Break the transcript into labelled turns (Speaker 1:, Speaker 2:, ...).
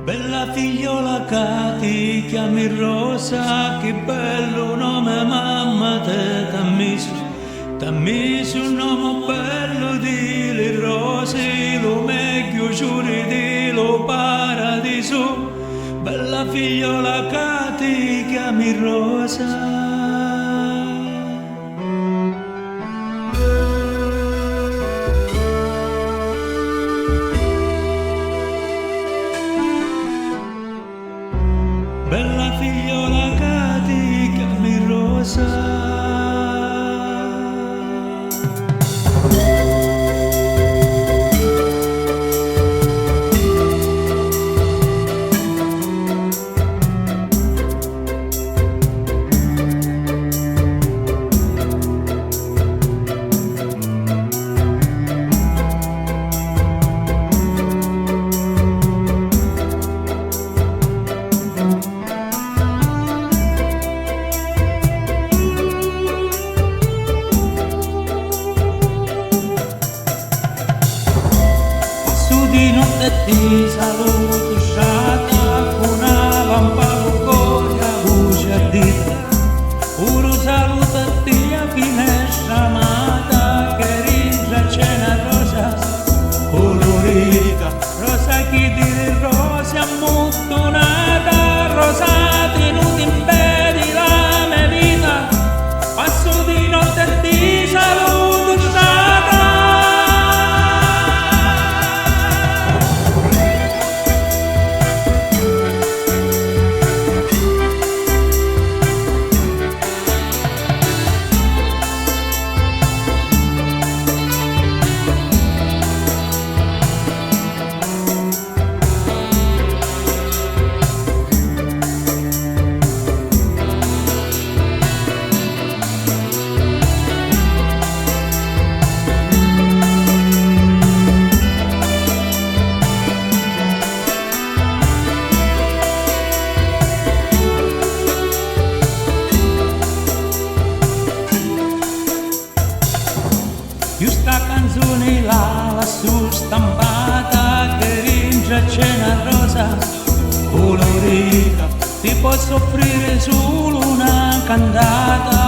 Speaker 1: Bella figliola che ti chiami Rosa, che bello nome mamma te t'ha messo un nome bello di le rose, lo meglio giuri di lo paradiso. Bella figliola che ti chiami Rosa. Bella figliola che ti chiami Rosa. Di notte ti saluto sciata con una lampada con la luce ardita. Puro saluto a te a finestra amata che ringia cena rosa colorita. Rosa che dire rosa ammuttonata, rosa tenuta in piedi la mia vita. Passo di notte e ti saluto sciata. Questa canzone lassù stampata che ringia cena rosa colorita, ti posso offrire solo una cantata.